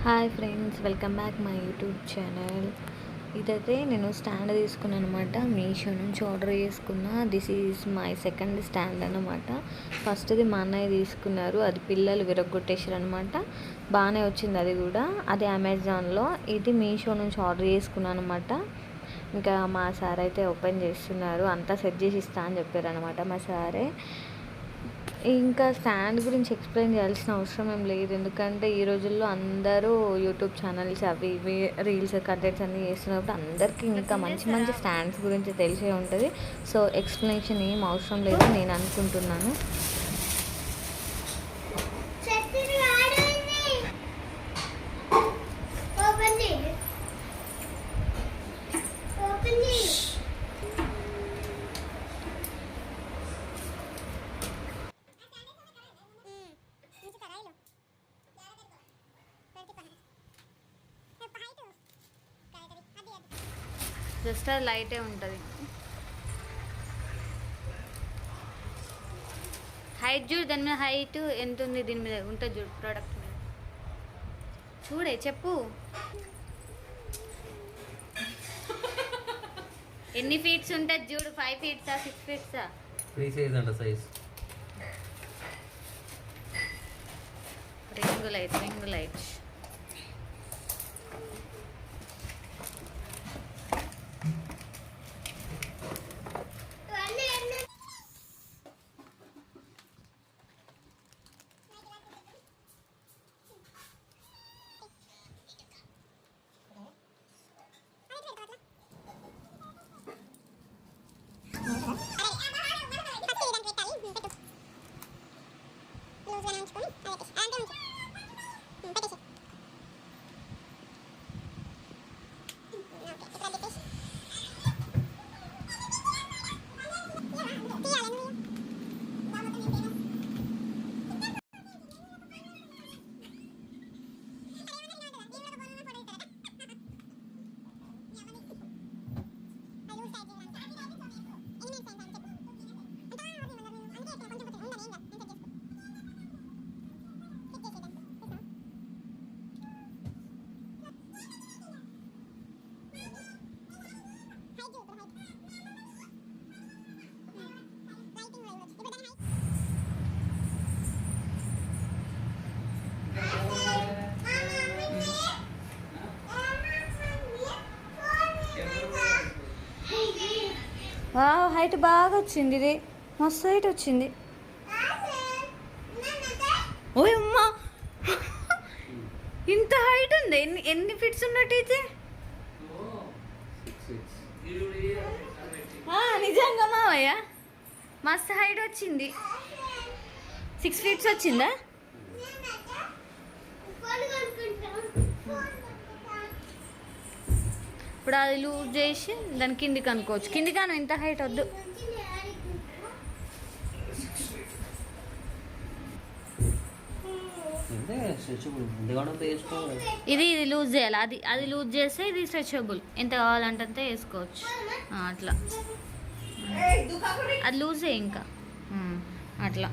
Hi friends, welcome back my YouTube channel. ఇదైతే నేను stand తీసుకున్నాను అనమాట. మీషో నుంచి ఆర్డర్ చేసుకున్న. This is my second stand అనమాట. ఫస్ట్ది మా అన్నయ్య తీసుకున్నారు, అది పిల్లలు విరగొట్టేసారు అనమాట. బాగానే వచ్చింది అది కూడా. అది అమెజాన్లో, ఇది మీషో నుంచి ఆర్డర్ చేసుకున్నాను అనమాట. ఇంకా మా సార్ అయితే ఓపెన్ చేస్తున్నారు. అంతా సెట్ చేసి ఇస్తా అని చెప్పారు అనమాట మా సారే. ఇంకా స్టాండ్ గురించి ఎక్స్ప్లెయిన్ చేయాల్సిన అవసరం ఏం లేదు, ఎందుకంటే ఈ రోజుల్లో అందరూ యూట్యూబ్ ఛానల్స్ అవి ఇవి రీల్స్ కంటెంట్స్ అన్నీ చేస్తున్నప్పుడు అందరికీ ఇంకా మంచి మంచి స్టాండ్స్ గురించి తెలిసే ఉంటుంది. సో ఎక్స్ప్లెనేషన్ ఏం అవసరం లేదు నేను అనుకుంటున్నాను. జస్ట్ అది లైటే ఉంటుంది. హైట్ చూడు, దాని మీద హైట్ ఎంత ఉంది, దీని మీద ఉంటుంది చూడు, ప్రోడక్ట్ మీద చూడే చెప్పు. ఎన్ని ఫీట్స్ ఉంటుంది చూడు, 5 ఫీట్సా 6 ఫీట్సా? ఫ్రీ సైజ్ అంట సైజ్. రింగ్ లైట్ హైట్ బాగా వచ్చింది, ఇది మస్తు హైట్ వచ్చింది. ఓ అమ్మా, ఇంత హైట్ ఉంది. ఎన్ని ఫీట్స్ ఉన్నట్టు ఇది? నిజంగా మావయ్య మస్తు హైట్ వచ్చింది. 6 ఫీట్స్ వచ్చిందా? ఇప్పుడు అది లూజ్ చేసి దాని కిందికి అనుకోవచ్చు. కిందికాను ఇంత హైట్ వద్దు. ఇది లూజ్ చేయాలి, అది లూజ్ చేస్తే ఇది స్ట్రెచబుల్. ఎంత కావాలంటే అంతే వేసుకోవచ్చు. అట్లా అది లూజ్ ఇంకా అట్లా.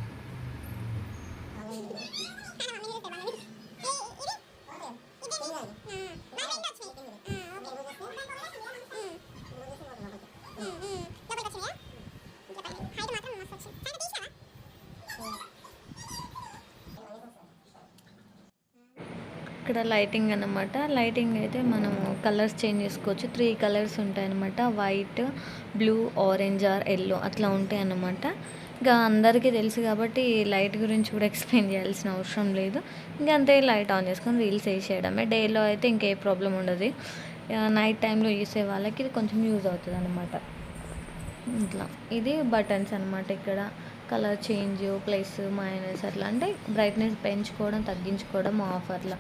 ఇక్కడ లైటింగ్ అన్నమాట. లైటింగ్ అయితే మనము కలర్స్ చేంజ్ చేసుకోవచ్చు. 3 కలర్స్ ఉంటాయి అన్నమాట. White, blue, orange are yellow అట్లా ఉంటాయి అన్నమాట. ఇంకా అందరికీ తెలుసు కాబట్టి లైట్ గురించి కూడా ఎక్స్ప్లెయిన్ చేయాల్సిన అవసరం లేదు. ఇంకా అంతే, లైట్ ఆన్ చేసుకొని రీల్స్ వేసేయడమే. డేలో అయితే ఇంకే ప్రాబ్లం ఉండదు. నైట్ టైంలో చూసే వాళ్ళకి ఇది కొంచెం యూజ్ అవుతుంది అన్నమాట. ఇట్లా ఇది బటన్స్ అనమాట. ఇక్కడ కలర్ చేంజ్, ప్లస్ మైనస్ అట్లా, అంటే బ్రైట్నెస్ పెంచుకోవడం తగ్గించుకోవడం ఆఫ్ అట్లా.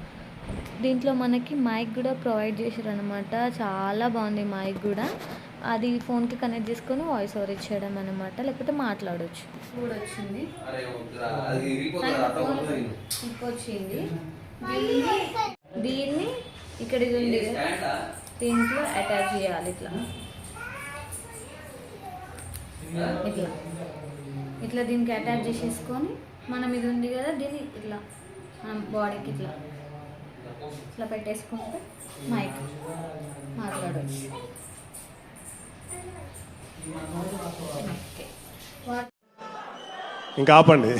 దీంట్లో మనకి మైక్ కూడా ప్రొవైడ్ చేశారు అనమాట. చాలా బాగుంది మైక్ కూడా. అది ఫోన్కి కనెక్ట్ చేసుకొని వాయిస్ ఓవర్ ఇచ్చేయడం అనమాట, లేకపోతే మాట్లాడవచ్చు. కూడా వచ్చింది వచ్చింది. దీన్ని ఇక్కడ ఇది ఉంది, దీంట్లో అటాచ్ చేయాలి. ఇట్లా ఇట్లా ఇట్లా దీనికి అటాచ్ చేసేసుకొని మనం ఇది ఉంది కదా, దీన్ని ఇట్లా మనం బాడీకి ఇట్లా ఇట్లా పెట్టేసుకుంటే మైక్ మాట్లాడవచ్చు. ఇంకా ఆపండి.